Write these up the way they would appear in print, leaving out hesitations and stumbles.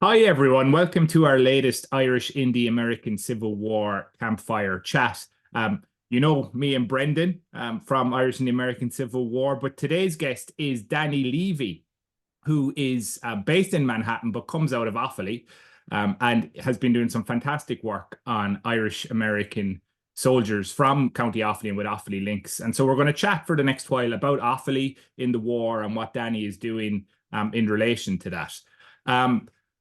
Hi, everyone. Welcome to our latest Irish Indie American Civil War Campfire Chat. You know me and Brendan from Irish Indie American Civil War, but today's guest is Danny Leavy, who is based in Manhattan but comes out of Offaly and has been doing some fantastic work on Irish American soldiers from County Offaly and with Offaly links. And so we're going to chat for the next while about Offaly in the war and what Danny is doing in relation to that.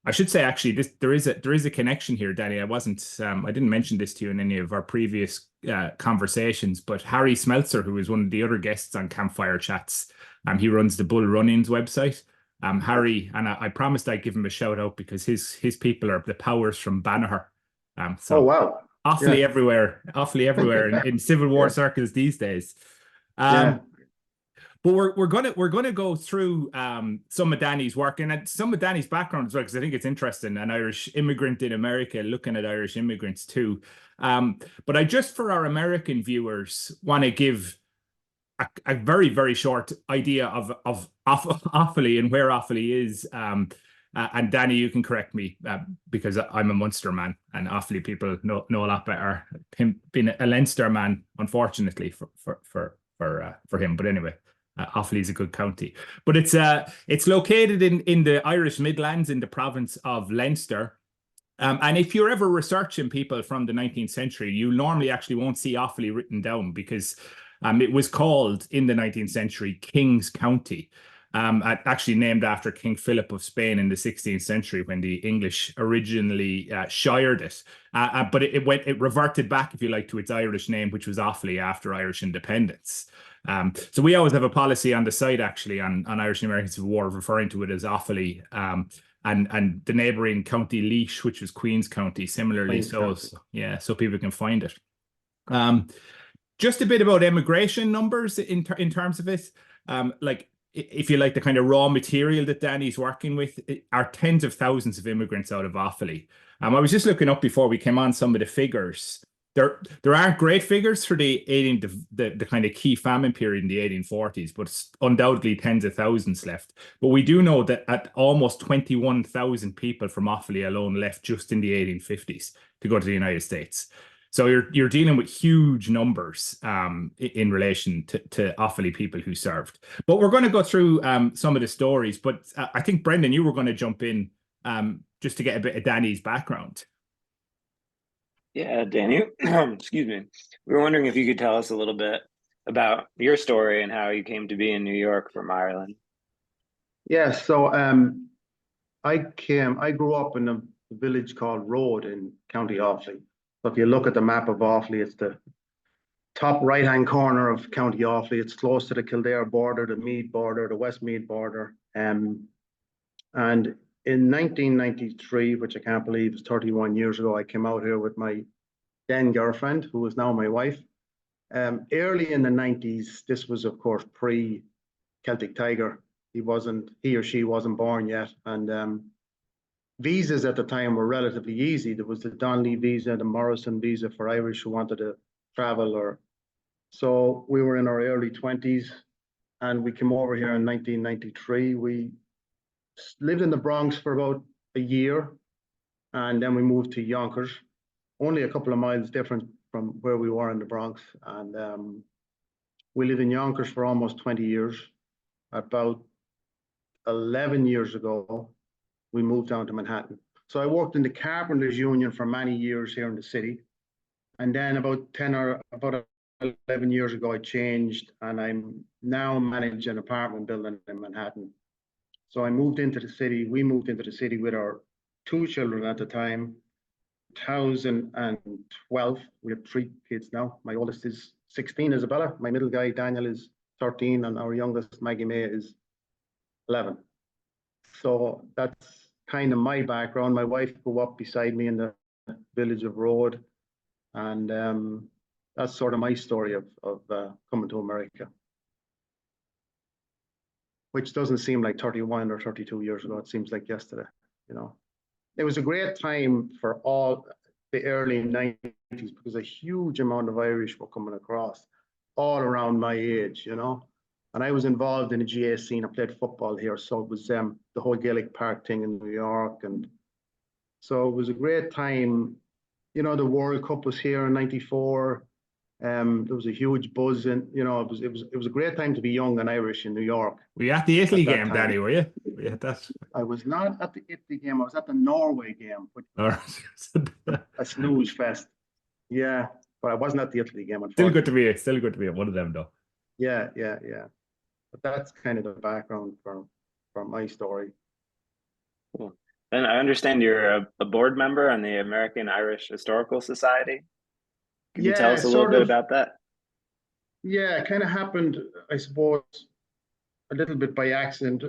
I should say actually there is a connection here, Danny. I didn't mention this to you in any of our previous conversations, but Harry Smeltzer, who is one of the other guests on Campfire Chats, he runs the Bull Run-Ins website. Harry, and I promised I'd give him a shout out because his people are the powers from Banagher. Oh wow. Awfully everywhere in Civil War circles these days. But we're gonna go through some of Danny's work and some of Danny's background as well, because I think it's interesting. An Irish immigrant in America, looking at Irish immigrants too. But I just, for our American viewers, want to give a very, very short idea of Offaly and where Offaly is. And Danny, you can correct me because I'm a Munster man, and Offaly people know a lot better. Him being a Leinster man, unfortunately for him. But anyway. Offaly is a good county, but it's located in the Irish Midlands in the province of Leinster. And if you're ever researching people from the 19th century, you normally actually won't see Offaly written down because it was called in the 19th century King's County, actually named after King Philip of Spain in the 16th century when the English originally shired it. But it reverted back, if you like, to its Irish name, which was Offaly after Irish independence. So we always have a policy on the site, actually, on Irish and American Civil War, referring to it as Offaly, and the neighbouring county Laois, which was Queen's County, similarly. So people can find it. Just a bit about immigration numbers in terms of it. Like, if you like, the kind of raw material that Danny's working with are tens of thousands of immigrants out of Offaly. I was just looking up before we came on some of the figures. There aren't great figures for the kind of key famine period in the 1840s, but it's undoubtedly tens of thousands left. But we do know that at almost 21,000 people from Offaly alone left just in the 1850s to go to the United States. So you're dealing with huge numbers in relation to Offaly people who served. But we're going to go through some of the stories. But I think, Brendan, you were going to jump in just to get a bit of Danny's background. Yeah, Danny, excuse me. We were wondering if you could tell us a little bit about your story and how you came to be in New York from Ireland. Yeah, so I grew up in a village called Road in County Offaly. So if you look at the map of Offaly, it's the top right-hand corner of County Offaly. It's close to the Kildare border, the Meath border, the Westmeath border. And in 1993, which I can't believe is 31 years ago, I came out here with my then girlfriend, who is now my wife. Early in the 90s, this was, of course, pre-Celtic Tiger. He or she wasn't born yet. And visas at the time were relatively easy. There was the Donnelly visa, the Morrison visa for Irish who wanted to travel. So we were in our early 20s, and we came over here in 1993. We lived in the Bronx for about a year, and then we moved to Yonkers, only a couple of miles different from where we were in the Bronx. And we lived in Yonkers for almost 20 years. About 11 years ago, we moved down to Manhattan. So I worked in the Carpenters Union for many years here in the city. And then about 11 years ago, I changed, and I'm now managing an apartment building in Manhattan. So I moved into the city. We moved into the city with our two children at the time. 2012, we have three kids now. My oldest is 16, Isabella. My middle guy, Daniel, is 13, and our youngest, Maggie May, is 11. So that's kind of my background. My wife grew up beside me in the village of Road, and that's sort of my story of coming to America, which doesn't seem like 31 or 32 years ago. It seems like yesterday, you know. It was a great time for all the early 90s because a huge amount of Irish were coming across all around my age, you know. And I was involved in the GA scene. I played football here. So it was the whole Gaelic Park thing in New York and So it was a great time. You know, the World Cup was here in '94. There was a huge buzz, and you know, it was a great time to be young and Irish in New York. Were you at the Italy at that game, time. Danny? Were you? Were you at that? I was not at the Italy game. I was at the Norway game, which All right. a snooze fest. Yeah, but I wasn't at the Italy game. Still good to be. Still good to be at one of them, though. Yeah. But that's kind of the background for my story. Cool. And I understand you're a board member on the American Irish Historical Society. Can you tell us a little bit about that? Yeah, it kind of happened, I suppose, a little bit by accident.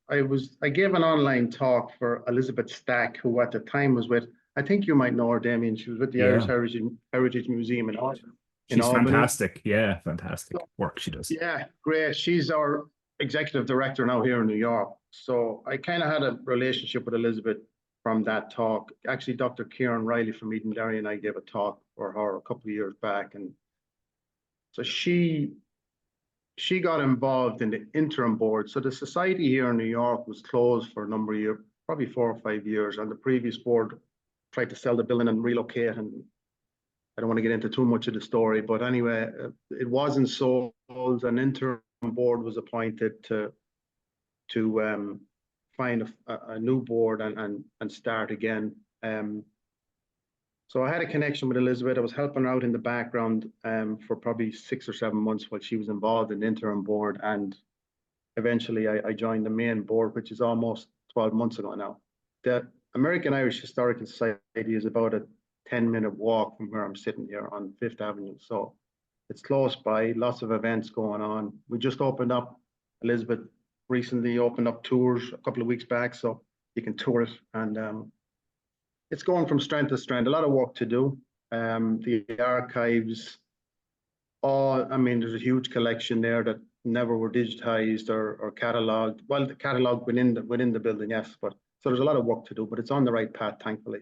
I gave an online talk for Elizabeth Stack, who at the time was with, I think you might know her, Damien. She was with the Irish Heritage Museum in Albany. She's fantastic. Yeah, fantastic work she does. Yeah, great. She's our executive director now here in New York. So I kind of had a relationship with Elizabeth from that talk. Actually, Dr. Kieran Riley from Edenderry and I gave a talk for her a couple of years back. And so she got involved in the interim board. So the society here in New York was closed for a number of years, probably 4 or 5 years. And the previous board tried to sell the building and relocate. And I don't want to get into too much of the story, but anyway, it wasn't sold. An interim board was appointed to find a new board and start again. So I had a connection with Elizabeth. I was helping her out in the background for probably 6 or 7 months while she was involved in the interim board. And eventually I joined the main board, which is almost 12 months ago now. The American Irish Historical Society is about a 10-minute walk from where I'm sitting here on 5th Avenue. So it's close by, lots of events going on. We just opened up, Elizabeth recently opened up tours a couple of weeks back, so you can tour it. And it's going from strength to strength, a lot of work to do. The archives, there's a huge collection there that never were digitized or cataloged. Well, the catalog within the building, yes, but so there's a lot of work to do, but it's on the right path, thankfully.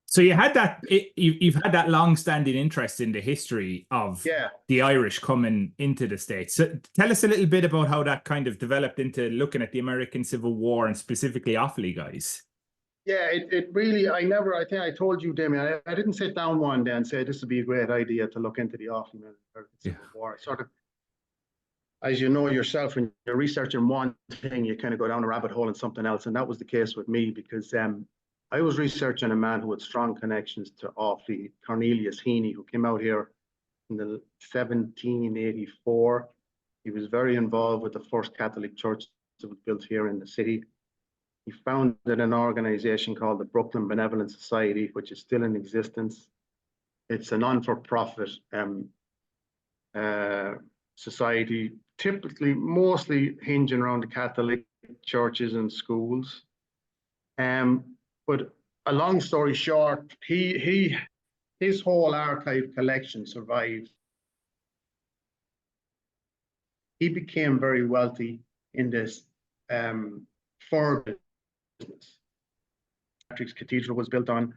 So you had that, you've had that long-standing interest in the history of the Irish coming into the States. So tell us a little bit about how that kind of developed into looking at the American Civil War and specifically Offaly guys. Yeah, it really, I think I told you, Damien, I didn't sit down one day and say this would be a great idea to look into the Offaly American Civil War. Sort of, as you know yourself, when you're researching one thing, you kind of go down a rabbit hole in something else. And that was the case with me because I was researching a man who had strong connections to Offaly, Cornelius Heaney, who came out here in the 1784. He was very involved with the first Catholic church that was built here in the city. He founded an organization called the Brooklyn Benevolent Society, which is still in existence. It's a non-for-profit society, typically mostly hinging around the Catholic churches and schools. But a long story short, his whole archive collection survived. He became very wealthy in this fur business. Patrick's Cathedral was built on.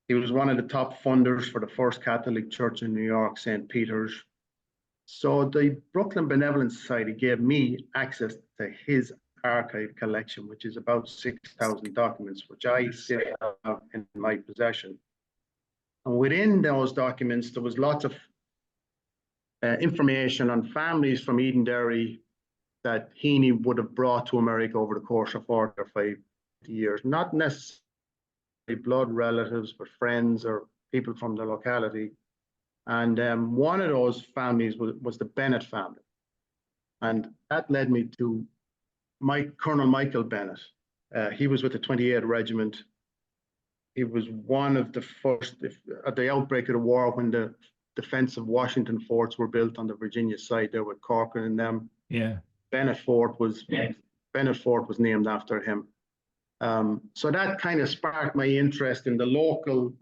He was one of the top funders for the first Catholic church in New York, St. Peter's. So the Brooklyn Benevolent Society gave me access to his archive collection, which is about 6,000 documents, which I still have in my possession. And within those documents, there was lots of information on families from Edenderry that Heaney would have brought to America over the course of 4 or 5 years. Not necessarily blood relatives, but friends or people from the locality. And one of those families was the Bennett family. And that led me to Colonel Michael Bennett. He was with the 28th Regiment. He was one of the first, at the outbreak of the war, when the defense of Washington forts were built on the Virginia side there with Corcoran and them. Yeah. Bennett Fort was named after him. So that kind of sparked my interest in the local,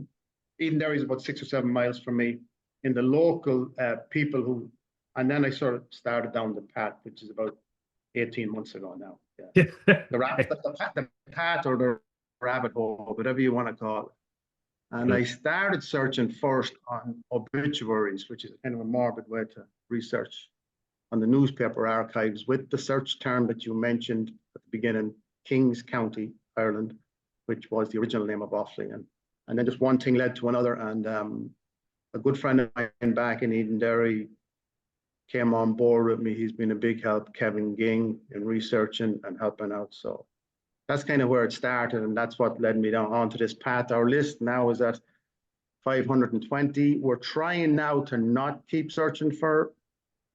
Edenderry is about 6 or 7 miles from me, in the local people who, and then I sort of started down the path, which is about 18 months ago now. Yeah. the path or the rabbit hole, whatever you want to call it. And I started searching first on obituaries, which is kind of a morbid way to research on the newspaper archives with the search term that you mentioned at the beginning, Kings County, Ireland, which was the original name of Offaly. And then just one thing led to another. And a good friend of mine back in Edenderry came on board with me. He's been a big help, Kevin Ging, in researching and helping out. So that's kind of where it started, and that's what led me down onto this path. Our list now is at 520. We're trying now to not keep searching for.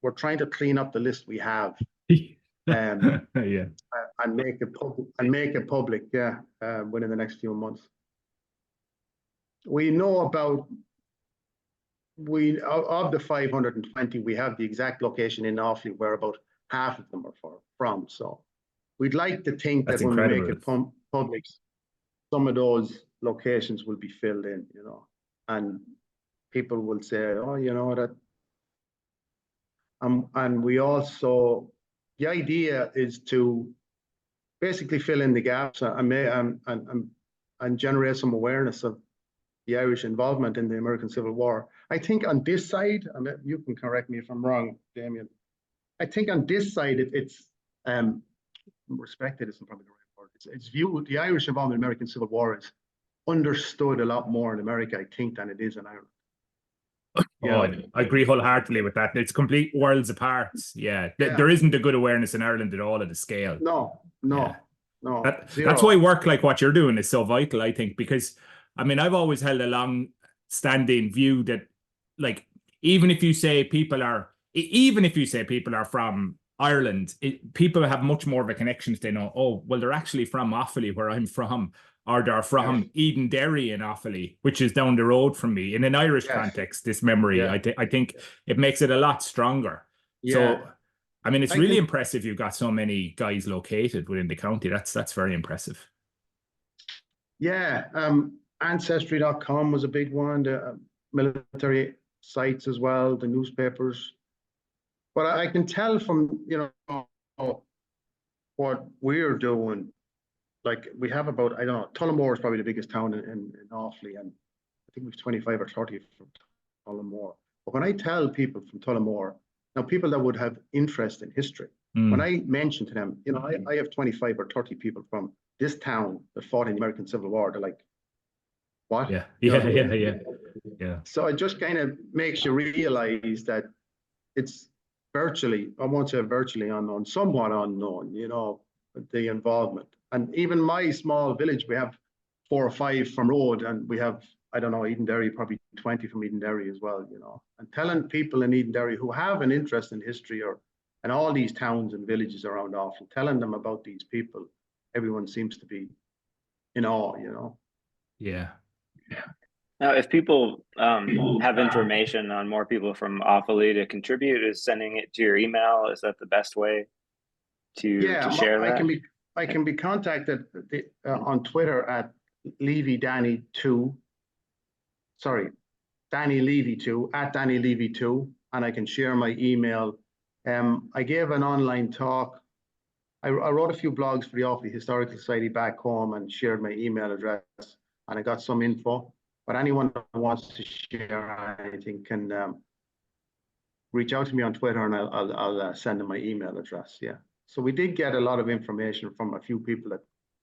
We're trying to clean up the list we have, Yeah. and make it public. Yeah, within the next few months. We know about of the 520. We have the exact location in Offaly where about half of them are from. So we'd like to think That's that when incredible. we make it public, some of those locations will be filled in, you know, and people will say, oh, you know, that. And we also, the idea is to basically fill in the gaps and generate some awareness of the Irish involvement in the American Civil War. I think on this side, and you can correct me if I'm wrong, Damien, I think on this side, it's respected isn't probably the right word. It's viewed, the Irish involvement in the American Civil War is understood a lot more in America, I think, than it is in Ireland. Yeah, I agree wholeheartedly with that. It's complete worlds apart. Yeah. There isn't a good awareness in Ireland at all at the scale. No. That's why work like what you're doing is so vital, I think, because I mean, I've always held a long-standing view that, like, even if you say people are from Ireland, people have much more of a connection if they know, oh, well, they're actually from Offaly, where I'm from, or they're from Edenderry in Offaly, which is down the road from me. In an Irish context, this memory, I think it makes it a lot stronger. Yeah. So, I mean, it's really impressive you've got so many guys located within the county. That's very impressive. Yeah. Ancestry.com was a big one, the military sites as well, the newspapers. But I can tell from, you know, what we're doing, like we have about, I don't know, Tullamore is probably the biggest town in Offaly, and I think we've 25 or 30 from Tullamore. But when I tell people from Tullamore, now people that would have interest in history, when I mention to them, you know, I have 25 or 30 people from this town that fought in the American Civil War, they're like, what? Yeah. So it just kind of makes you realize that it's virtually, I won't say virtually unknown, somewhat unknown, you know, the involvement. And even my small village, we have 4 or 5 from road, and we have, I don't know, Edenderry, probably 20 from Edenderry as well, you know. And telling people in Edenderry who have an interest in history and all these towns and villages around Offaly, telling them about these people, everyone seems to be in awe, you know. Yeah. Now, if people have information on more people from Offaly to contribute, is sending it to your email, is that the best way to share that? I can be contacted on Twitter at Danny2. Sorry, Danny Leavy2, at Danny Leavy2, and I can share my email. I gave an online talk. I wrote a few blogs for the Offaly Historical Society back home and shared my email address, and I got some info. But anyone who wants to share anything can reach out to me on Twitter, and I'll send them my email address. Yeah. So we did get a lot of information from a few people that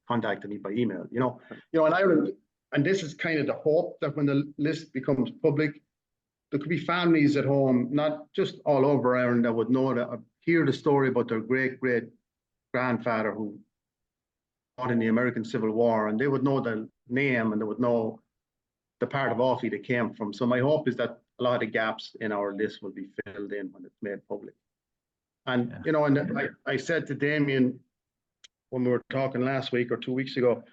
contacted me by email. You know, in Ireland, and this is kind of the hope that when the list becomes public, there could be families at home, not just all over Ireland, that would know that hear the story about their great grandfather who fought in the American Civil War, and they would know the name and they would know the part of Offaly they came from. So my hope is that a lot of the gaps in our list will be filled in when it's made public. And, you know, and I said to Damien when we were talking last week or 2 weeks ago,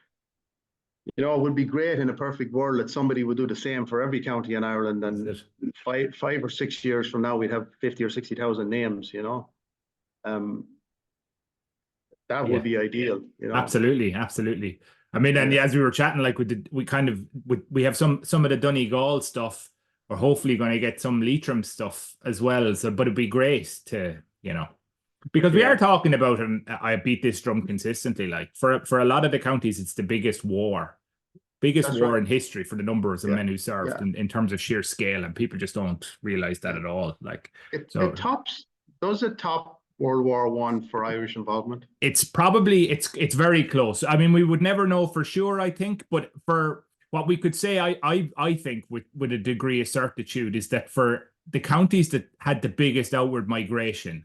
you know, it would be great in a perfect world that somebody would do the same for every county in Ireland. And 5 or 6 years from now, we'd have 50 or 60,000 names, you know. That would be ideal, you know. Absolutely. I mean, and as we were chatting, like we have some of the Donegal stuff. We're hopefully going to get some Leitrim stuff as well. So, but it'd be great to, you know, because we are talking about, and I beat this drum consistently, like for a lot of the counties, it's the biggest war in history for the numbers of men who served in terms of sheer scale, and people just don't realize that at all. Like, it tops World War One for Irish involvement? It's probably it's very close. I mean, we would never know for sure, I think, but for what we could say, I think with a degree of certitude is that for the counties that had the biggest outward migration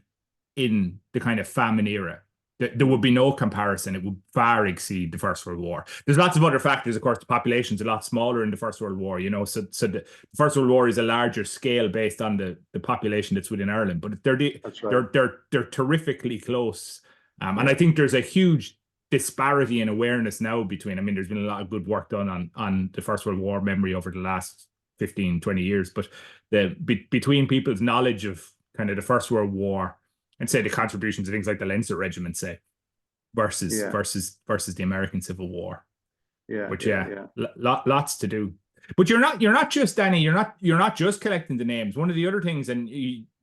in the kind of famine era, there would be no comparison. It would far exceed the First World War. There's lots of other factors, of course. The population's a lot smaller in the First World War, you know. So the First World War is a larger scale based on the population that's within Ireland. But That's right. they're terrifically close. And I think there's a huge disparity in awareness now between. I mean, there's been a lot of good work done on the First World War memory over the last 15, 20 years. But between people's knowledge of kind of the First World War and say the contributions to things like the Leinster Regiment, say, versus the American Civil War. Lots to do. But you're not just, Danny, you're not just collecting the names. One of the other things, and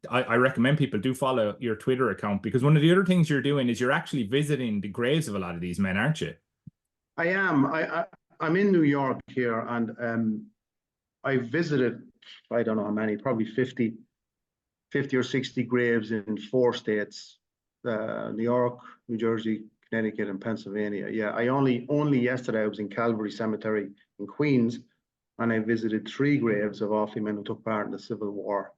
I recommend people do follow your Twitter account, because one of the other things you're doing is you're actually visiting the graves of a lot of these men, aren't you? I am. I'm in New York here, and I visited, I don't know how many, probably 50 or 60 graves in 4 states, New York, New Jersey, Connecticut, and Pennsylvania. Yeah, I only yesterday I was in Calvary Cemetery in Queens, and I visited 3 graves of Offaly men who took part in the Civil War.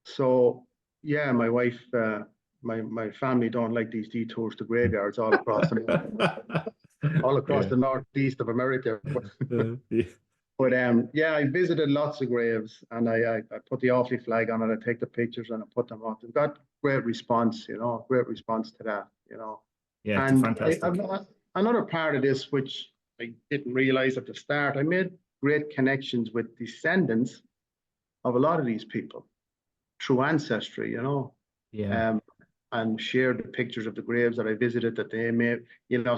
So yeah, my wife, my family don't like these detours to graveyards all across the northeast of America. But yeah, I visited lots of graves, and I put the Offaly flag on it. I take the pictures and I put them up. We've got great response, great response to that, Yeah, and fantastic. Another part of this, which I didn't realize at the start, I made great connections with descendants of a lot of these people through ancestry, and shared the pictures of the graves that I visited that they made.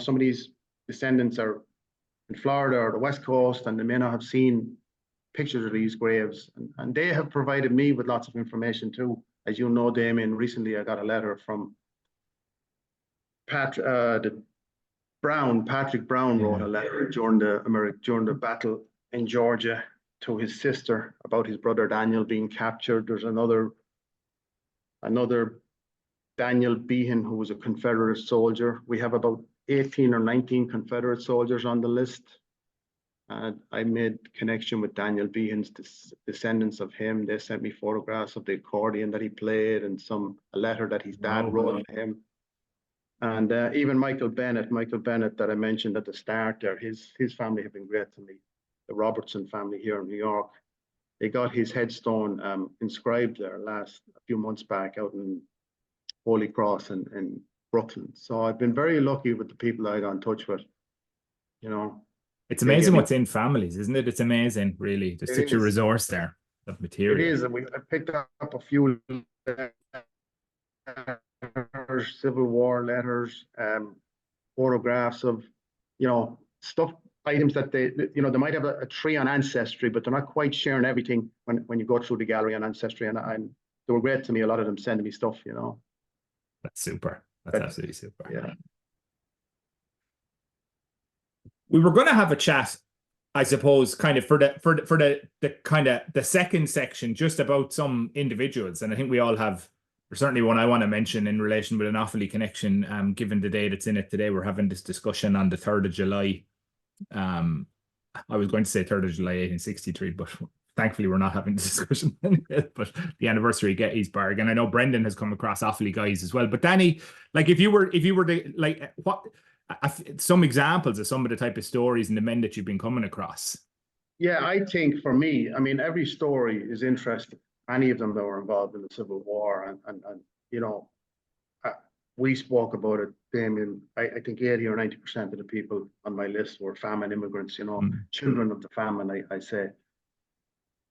Some of these descendants are in Florida or the West Coast, and they may not have seen pictures of these graves. And they have provided me with lots of information too. As you know, Damien, recently I got a letter from Patrick Brown wrote a letter during the battle in Georgia to his sister about his brother Daniel being captured. There's another Daniel Behan, who was a Confederate soldier. We have about 18 or 19 Confederate soldiers on the list. I made connection with Daniel Behan's descendants of him. They sent me photographs of the accordion that he played and a letter that his dad wrote to him. And even Michael Bennett that I mentioned at the start there, his family have been great to me. The Robertson family here in New York. They got his headstone inscribed there a few months back out in Holy Cross in Brooklyn. So I've been very lucky with the people I got in touch with. It's amazing what's in families, isn't it? It's amazing, really. There's such a resource there of material. It is, and I picked up a few Civil War letters, photographs of, items that they might have a tree on Ancestry, but they're not quite sharing everything when you go through the gallery on Ancestry. And they were great to me. A lot of them sending me stuff, That's super. That's absolutely super. Yeah. We were going to have a chat, I suppose, kind of for the kind of the second section, just about some individuals, and I think we all have. There's certainly one I want to mention in relation with an Offaly Connection. Given the day that's in it today, we're having this discussion on the 3rd of July. I was going to say 3rd of July 1863, but thankfully we're not having this discussion. But the anniversary of Gettysburg, and I know Brendan has come across Offaly guys as well. But Danny, like if you were to like what some examples of some of the type of stories and the men that you've been coming across. Yeah, I think for me, I mean, every story is interesting. Any of them that were involved in the Civil War, and we spoke about it, Damien. I think 80 or 90% of the people on my list were famine immigrants, children of the famine. I say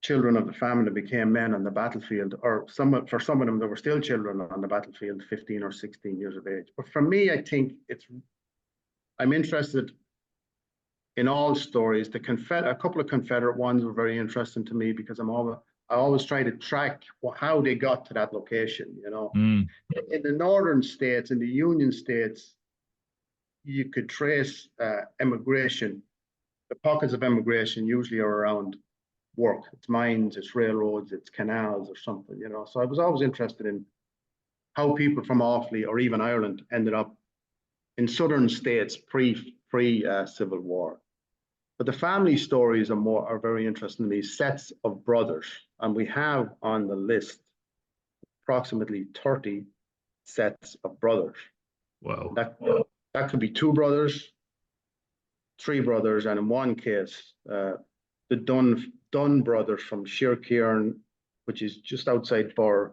children of the famine that became men on the battlefield, or for some of them, there were still children on the battlefield, 15 or 16 years of age. But for me, I think I'm interested in all stories. A couple of Confederate ones were very interesting to me, because I always try to track how they got to that location. In the northern states, in the Union states, you could trace immigration. The pockets of immigration usually are around work. It's mines, it's railroads, it's canals or something. So I was always interested in how people from Offaly or even Ireland ended up in southern states pre-Civil War. But the family stories are very interesting to me. Sets of brothers, and we have on the list approximately 30 sets of brothers. Wow. That could be 2 brothers, 3 brothers, and in one case, the Dunn brothers from Sheercairn, which is just outside Burr.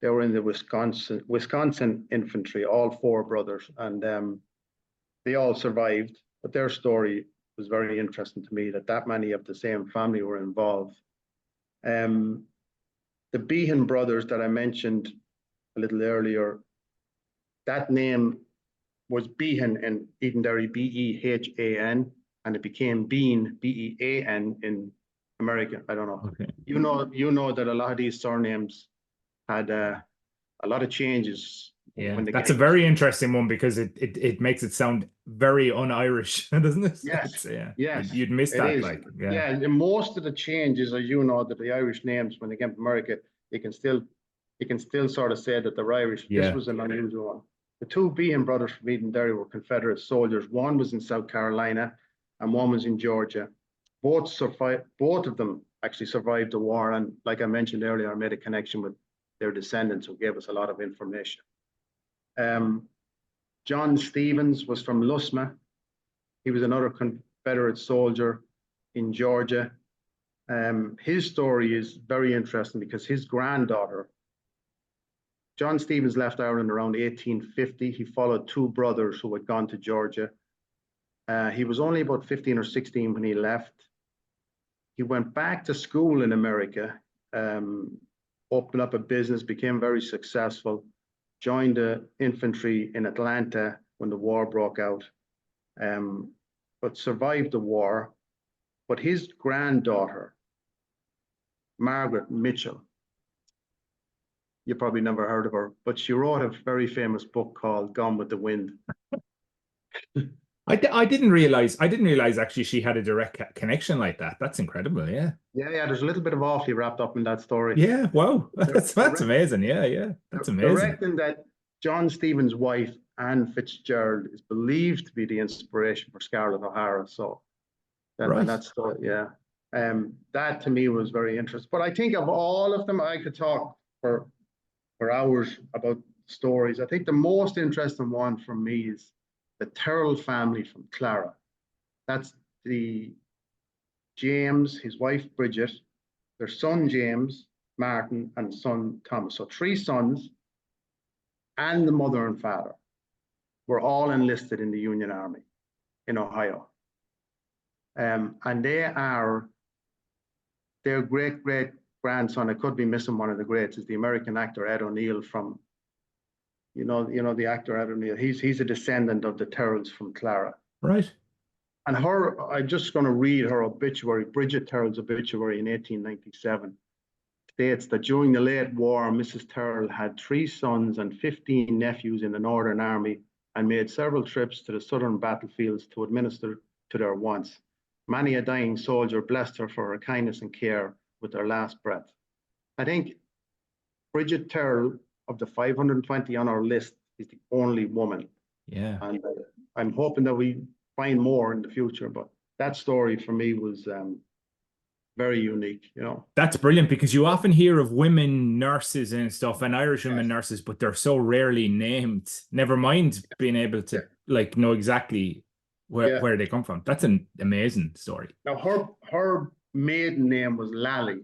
They were in the Wisconsin infantry, all 4 brothers, and they all survived. But their story was very interesting to me, that many of the same family were involved. The Behan brothers that I mentioned a little earlier, that name was Behan in Edenderry, Behan, and it became Bean, Bean in America. I don't know. Okay. You know that a lot of these surnames had a lot of changes. Yeah, that's a very interesting one because it makes it sound very un-Irish, doesn't it? Yes, yeah. Yes, You'd miss it that, is. like, yeah. And most of the changes, as you know, that the Irish names when they came to America, you can still sort of say that they're Irish. Yeah. This was an unusual one. The 2 Behan brothers from Edenderry were Confederate soldiers. One was in South Carolina, and one was in Georgia. Both of them actually survived the war, and like I mentioned earlier, I made a connection with their descendants who gave us a lot of information. John Stevens was from Lusma. He was another Confederate soldier in Georgia. His story is very interesting because his granddaughter, John Stevens, left Ireland around 1850. He followed 2 brothers who had gone to Georgia. He was only about 15 or 16 when he left. He went back to school in America, opened up a business, became very successful, joined the infantry in Atlanta when the war broke out, but survived the war. But his granddaughter, Margaret Mitchell, you probably never heard of her, but she wrote a very famous book called Gone with the Wind. I didn't realize actually she had a direct connection like that. That's incredible. Yeah. Yeah. There's a little bit of Offaly wrapped up in that story. Yeah. Wow. That's amazing. Yeah. That's amazing. Directing that John Stevens' wife, Anne Fitzgerald, is believed to be the inspiration for Scarlett O'Hara. So that story, yeah. That to me was very interesting. But I think of all of them, I could talk for hours about stories. I think the most interesting one for me is the Terrell family from Clara. That's the James, his wife Bridget, their son James, Martin, and son Thomas. So 3 sons and the mother and father were all enlisted in the Union Army in Ohio. And their great grandson, I could be missing one of the greats, is the American actor Ed O'Neill from, you know the actor Ed O'Neill. He's a descendant of the Terrells from Clara. Right. And I'm just going to read her obituary, Bridget Terrell's obituary in 1897. States that during the late war, Mrs. Terrell had 3 sons and 15 nephews in the Northern Army and made several trips to the southern battlefields to administer to their wants. Many a dying soldier blessed her for her kindness and care with their last breath. I think Bridget Terrell, of the 520 on our list, is the only woman. Yeah. And I'm hoping that we find more in the future, but that story for me was very unique, That's brilliant because you often hear of women nurses and stuff and Irish women nurses, but they're so rarely named. Never mind being able to know exactly where they come from. That's an amazing story. Now her maiden name was Lally,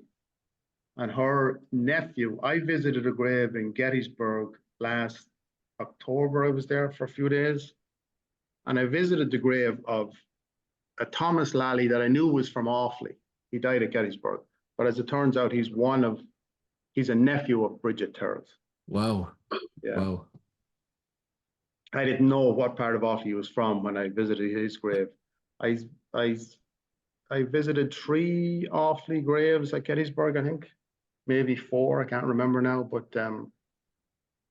and her nephew, I visited a grave in Gettysburg last October. I was there for a few days, and I visited the grave of a Thomas Lally that I knew was from Offaly. He died at Gettysburg, but as it turns out, he's a nephew of Bridget Terrell's. Wow. Yeah. Wow. I didn't know what part of Offaly he was from when I visited his grave. I visited 3 Offaly graves at Gettysburg, I think, maybe 4. I can't remember now, but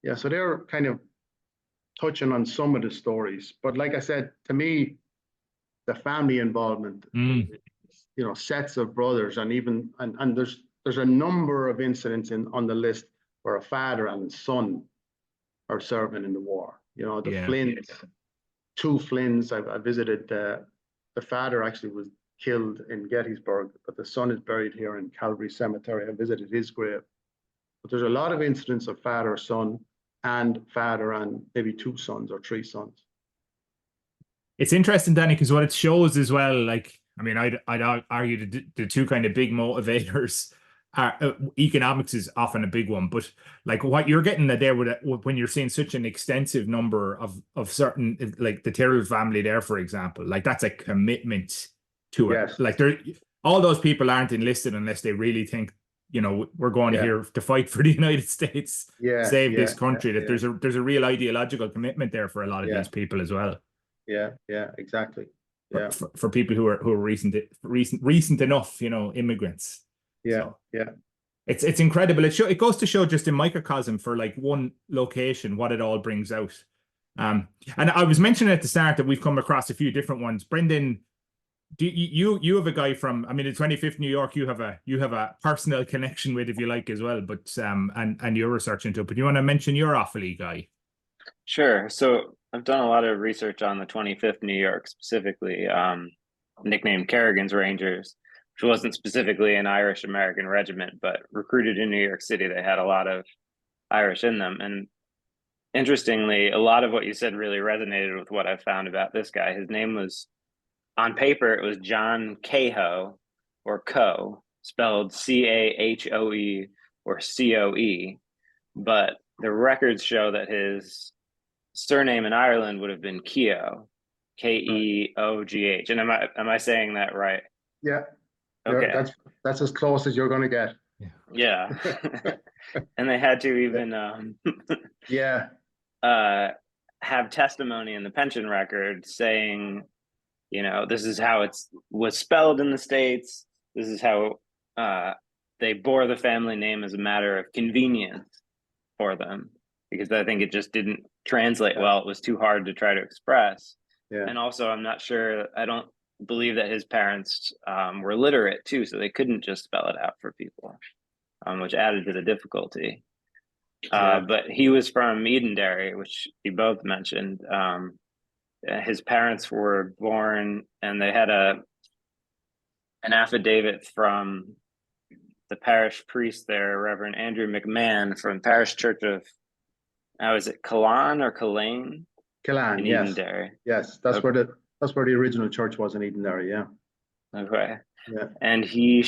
yeah. So they're kind of touching on some of the stories. But like I said, to me, the family involvement, sets of brothers, and even there's a number of incidents on the list where a father and son are serving in the war. You know, the Yeah. Flynns, two Flynns. I visited. The father actually was killed in Gettysburg, but the son is buried here in Calvary Cemetery. I visited his grave. But there's a lot of incidents of father, son, and father, and maybe two sons or three sons. It's interesting, Danny, because what it shows as well, like, I mean, I'd argue the two kind of big motivators are economics is often a big one, but like what you're getting there with when you're seeing such an extensive number of certain, like the Tyrrell family there, for example, like that's a commitment to it. Yes. Like all those people aren't enlisted unless they really think, you know, we're going here to fight for the United States, save this country. That there's a real ideological commitment there for a lot of these people as well. Yeah, exactly. Yeah, for people who are recent enough, you know, immigrants. Yeah, It's incredible. It goes to show just in microcosm for like one location what it all brings out. And I was mentioning at the start that we've come across a few different ones. Brendan, do you have a guy from, I mean, the 25th New York, you have a personal connection with, if you like, as well, but and you're researching into it. But you want to mention your Offaly guy? Sure. So I've done a lot of research on the 25th New York, specifically nicknamed Kerrigan's Rangers, which wasn't specifically an Irish American regiment, but recruited in New York City. They had a lot of Irish in them. And interestingly, a lot of what you said really resonated with what I found about this guy. His name was, on paper, it was John Cahoe, or Coe, spelled Cahoe or Coe, but the records show that his surname in Ireland would have been Keogh, Keogh. And am I saying that right? Yeah. Okay. That's as close as you're going to get. Yeah. And they had to even have testimony in the pension record saying, you know, this is how it was spelled in the States. This is how they bore the family name as a matter of convenience for them, because I think it just didn't translate well. It was too hard to try to express. And also, I'm not sure, I don't believe that his parents were literate too, so they couldn't just spell it out for people, which added to the difficulty. But he was from Edenderry, which you both mentioned. His parents were born, and they had an affidavit from the parish priest there, Reverend Andrew McMahon, from the parish church of, is it Killaan or Killane? Killaan, yes. Edenderry. Yes, that's where the original church was, in Edenderry, yeah. Okay. Yeah. And he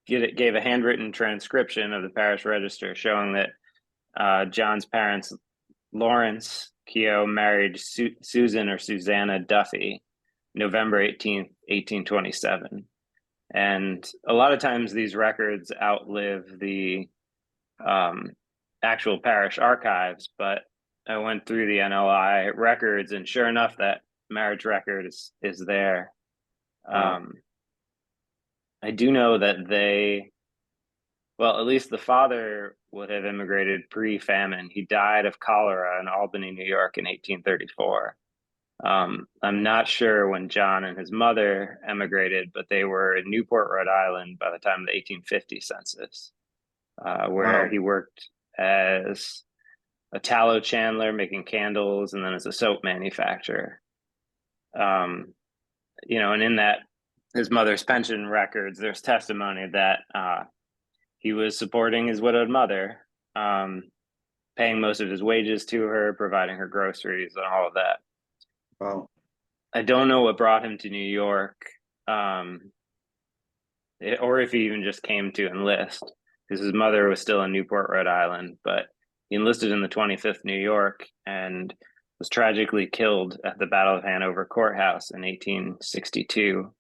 gave a handwritten transcription of the parish register showing that John's parents, Lawrence Keogh, married Susan or Susanna Duffy, November 18th, 1827. And a lot of times these records outlive the actual parish archives, but I went through the NLI records, and sure enough, that marriage record is there. I do know that at least the father would have immigrated pre-famine. He died of cholera in Albany, New York in 1834. I'm not sure when John and his mother emigrated, but they were in Newport, Rhode Island by the time of the 1850 census, where he worked as a tallow chandler making candles, and then as a soap manufacturer. You know, and in that, his mother's pension records, there's testimony that he was supporting his widowed mother, paying most of his wages to her, providing her groceries and all of that. Wow. I don't know what brought him to New York, or if he even just came to enlist, because his mother was still in Newport, Rhode Island, but he enlisted in the 25th New York and was tragically killed at the Battle of Hanover Courthouse in 1862.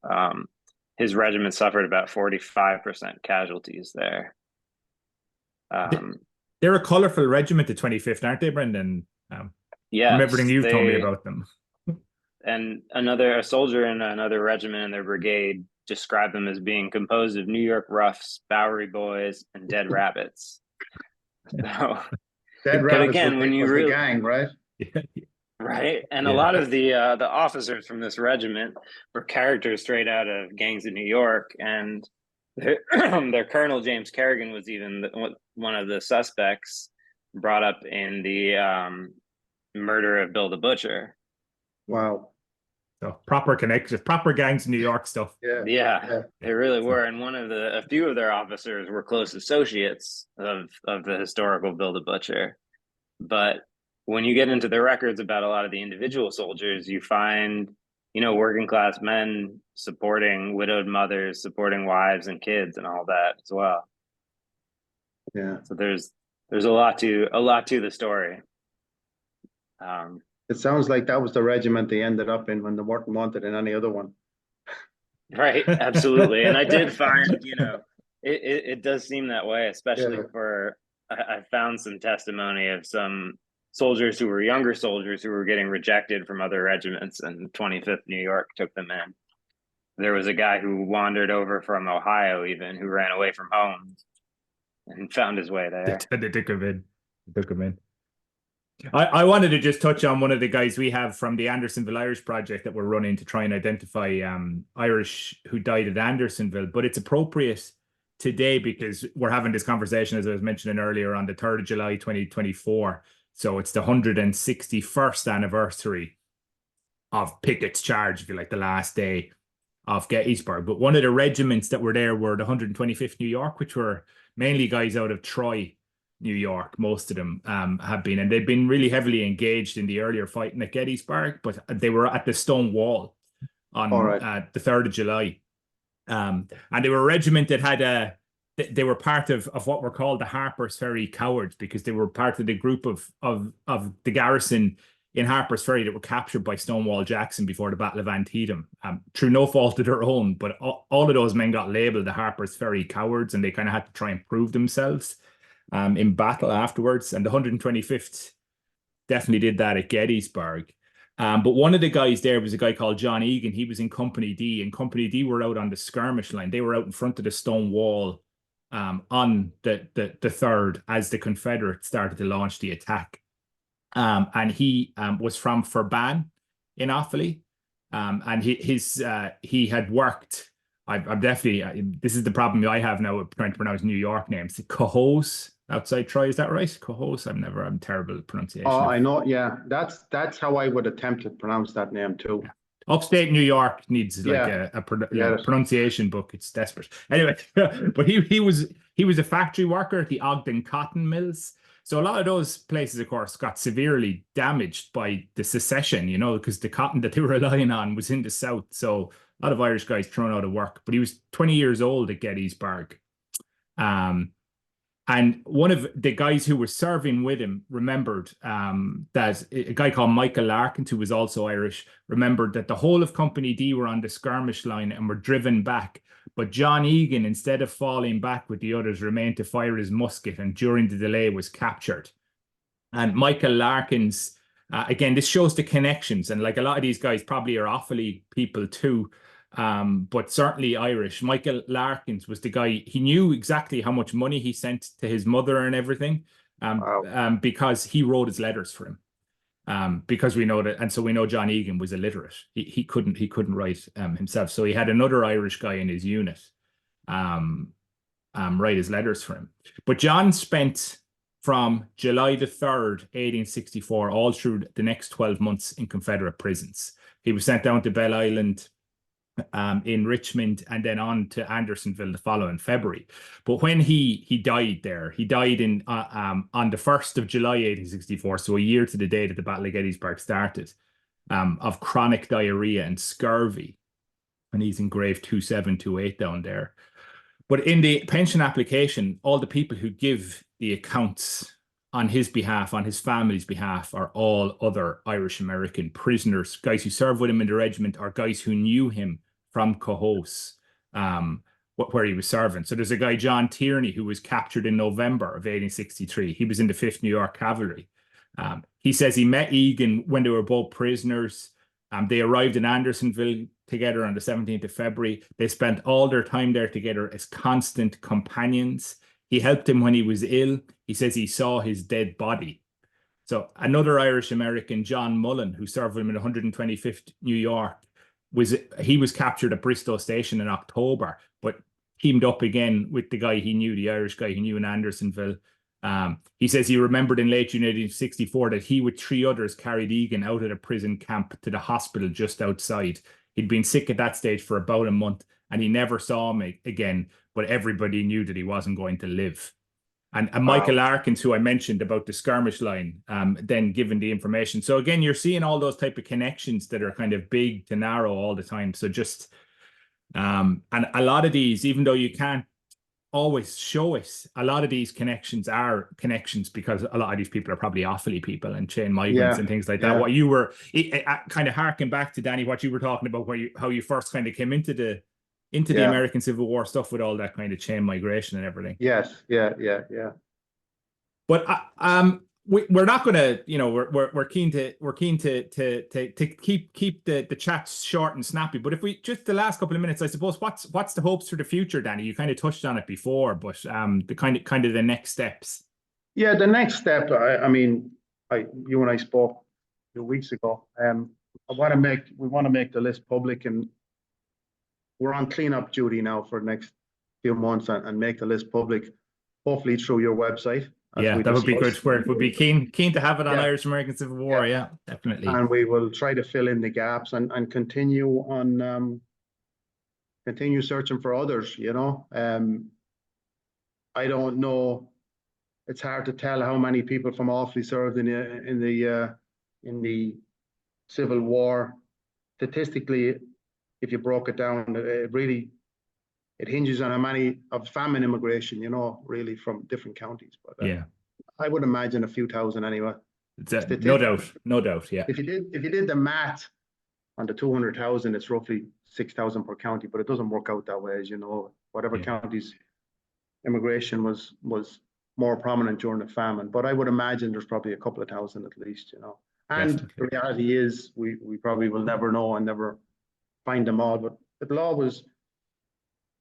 His regiment suffered about 45% casualties there. They're a colorful regiment, the 25th, aren't they, Brendan? Yeah, from everything you've told me about them. And a soldier in another regiment in their brigade described them as being composed of New York roughs, Bowery boys, and dead rabbits. So, dead rabbits again, when you was the gang, right? Right, and a lot of the officers from this regiment were characters straight out of gangs in New York, and their colonel James Kerrigan was even one of the suspects brought up in the murder of Bill the Butcher. Wow. So proper connections, proper gangs in New York stuff. Yeah. Yeah, Yeah. they really were. And a few of their officers were close associates of the historical Bill the Butcher. But when you get into the records about a lot of the individual soldiers, you find, working class men supporting widowed mothers, supporting wives and kids and all that as well. Yeah. So there's a lot to the story. It sounds like that was the regiment they ended up in when they weren't wanted in any other one. Right, absolutely. And I did find, it does seem that way, especially I found some testimony of some soldiers who were younger soldiers who were getting rejected from other regiments, and 25th New York took them in. There was a guy who wandered over from Ohio, even, who ran away from home and found his way there. They took him in. They took him in. I wanted to just touch on one of the guys we have from the Andersonville Irish Project that we're running to try and identify Irish who died at Andersonville. But it's appropriate today because we're having this conversation, as I was mentioning earlier, on the 3rd of July, 2024. So it's the 161st anniversary of Pickett's charge, if you like, the last day of Gettysburg. But one of the regiments that were there were the 125th New York, which were mainly guys out of Troy, New York. Most of them have been, and they've been really heavily engaged in the earlier fighting at Gettysburg, but they were at the stone wall on the 3rd of July. And they were a regiment that had they were part of what were called the Harper's Ferry Cowards, because they were part of the group of the garrison in Harper's Ferry that were captured by Stonewall Jackson before the Battle of Antietam, through no fault of their own. But all of those men got labeled the Harper's Ferry Cowards, and they kind of had to try and prove themselves in battle afterwards. And the 125th definitely did that at Gettysburg. But one of the guys there was a guy called John Egan. He was in Company D, and Company D were out on the skirmish line. They were out in front of the stone wall on the 3rd as the Confederates started to launch the attack. And he was from Furban in Offaly. And he had worked. I'm definitely, this is the problem I have now with trying to pronounce New York names. Cohoes outside Troy, is that right? Cohoes? I'm terrible at pronunciation. Oh, I know. Yeah, that's how I would attempt to pronounce that name too. Yeah. Upstate New York needs like a pronunciation book. It's desperate. Anyway, but he was a factory worker at the Ogden Cotton Mills. So a lot of those places, of course, got severely damaged by the secession, because the cotton that they were relying on was in the South. So a lot of Irish guys thrown out of work. But he was 20 years old at Gettysburg. And one of the guys who was serving with him remembered that a guy called Michael Larkins, who was also Irish, remembered that the whole of Company D were on the skirmish line and were driven back. But John Egan, instead of falling back with the others, remained to fire his musket, and during the delay was captured. And Michael Larkins, again, this shows the connections. And like a lot of these guys probably are Offaly people too. But certainly Irish. Michael Larkins was the guy. He knew exactly how much money he sent to his mother and everything, because he wrote his letters for him. Because we know that, and so we know John Egan was illiterate. He couldn't write himself. So he had another Irish guy in his unit write his letters for him. But John spent from July the 3rd, 1864, all through the next 12 months in Confederate prisons. He was sent down to Belle Island, in Richmond, and then on to Andersonville the following February. But when he died there, he died on the 1st of July 1864, so a year to the day that the Battle of Gettysburg started, of chronic diarrhea and scurvy. And he's engraved 2728 down there. But in the pension application, all the people who give the accounts on his behalf, on his family's behalf, are all other Irish American prisoners, guys who served with him in the regiment, or guys who knew him from Cohoes, where he was serving. So there's a guy, John Tierney, who was captured in November of 1863. He was in the 5th New York Cavalry. He says he met Egan when they were both prisoners. They arrived in Andersonville together on the 17th of February. They spent all their time there together as constant companions. He helped him when he was ill. He says he saw his dead body. So another Irish American, John Mullen, who served with him in 125th New York, was captured at Bristow Station in October, but teamed up again with the guy he knew, the Irish guy he knew in Andersonville, He says he remembered in late June 1964 that he with 3 others carried Egan out of the prison camp to the hospital just outside. He'd been sick at that stage for about a month and he never saw him again, but everybody knew that he wasn't going to live. And Michael Larkins, who I mentioned about the skirmish line, then given the information. So again, you're seeing all those type of connections that are kind of big to narrow all the time. So just, and a lot of these, even though you can't always show us, a lot of these connections are connections because a lot of these people are probably Offaly people and chain migrants and things like that. What you were kind of harking back to, Danny, what you were talking about, how you first kind of came into the American Civil War stuff with all that kind of chain migration and everything. Yes, yeah. But we're not going to, we're keen to keep the chats short and snappy. But if we just the last couple of minutes, I suppose, what's the hopes for the future, Danny? You kind of touched on it before, but the kind of the next steps. Yeah, the next step. I mean, you and I spoke a few weeks ago. we want to make the list public, and we're on cleanup duty now for the next few months and make the list public, hopefully through your website. Yeah, that would be good. We'd be keen to have it on Irish American Civil War. Yeah, definitely. And we will try to fill in the gaps and continue on continue searching for others. I don't know. It's hard to tell how many people from Offaly served in the Civil War. Statistically, if you broke it down, it hinges on how many of famine immigration, really from different counties. But yeah, I would imagine a few thousand anyway. No doubt. Yeah. If you did the math on the 200,000, it's roughly 6,000 per county, but it doesn't work out that way, as you know. Whatever counties immigration was more prominent during the famine, but I would imagine there's probably a couple of thousand at least, And definitely. The reality is, we probably will never know and never find them all, but it'll always.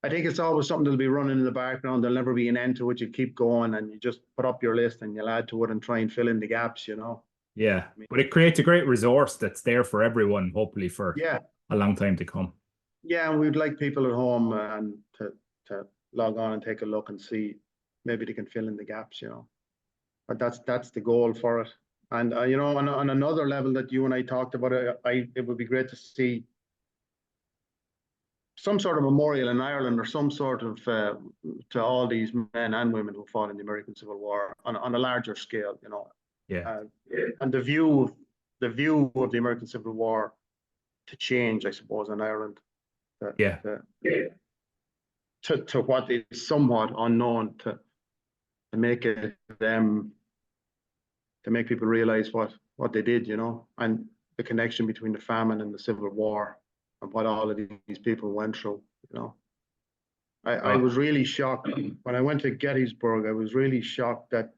I think it's always something that'll be running in the background. There'll never be an end to it. You keep going and you just put up your list and you'll add to it and try and fill in the gaps, Yeah, but it creates a great resource that's there for everyone, hopefully for a long time to come. Yeah, and we'd like people at home and to log on and take a look and see maybe they can fill in the gaps, But that's the goal for it. And on another level that you and I talked about, it would be great to see some sort of memorial in Ireland or some sort of to all these men and women who fought in the American Civil War on a larger scale, Yeah. And the view of the American Civil War to change, I suppose, in Ireland. To what is somewhat unknown to make it to make people realize what they did, and the connection between the famine and the Civil War. And what all of these people went through, I was really shocked when I went to Gettysburg. I was really shocked that,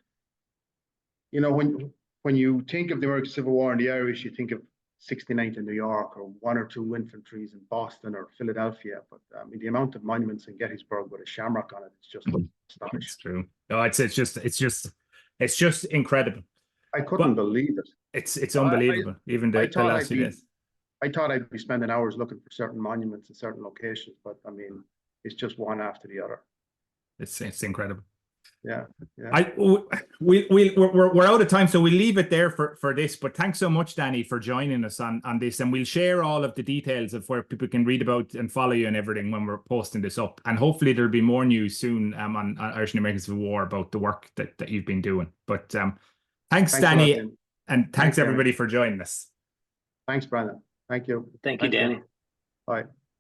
when you think of the American Civil War and the Irish, you think of 69th in New York or 1 or 2 infantries in Boston or Philadelphia. But the amount of monuments in Gettysburg with a shamrock on it, it's just astonishing. It's true. No, it's just incredible. I couldn't believe it. It's unbelievable. Even the last few days. I thought I'd be spending hours looking for certain monuments in certain locations, but it's just one after the other. It's incredible. Yeah. We're out of time, so we'll leave it there for this. But thanks so much, Danny, for joining us on this, and we'll share all of the details of where people can read about and follow you and everything when we're posting this up. And hopefully there'll be more news soon on Irish and American Civil War about the work that you've been doing. But thanks, Danny, and thanks everybody for joining us. Thanks, Brandon. Thank you. Thank you, Danny. Bye.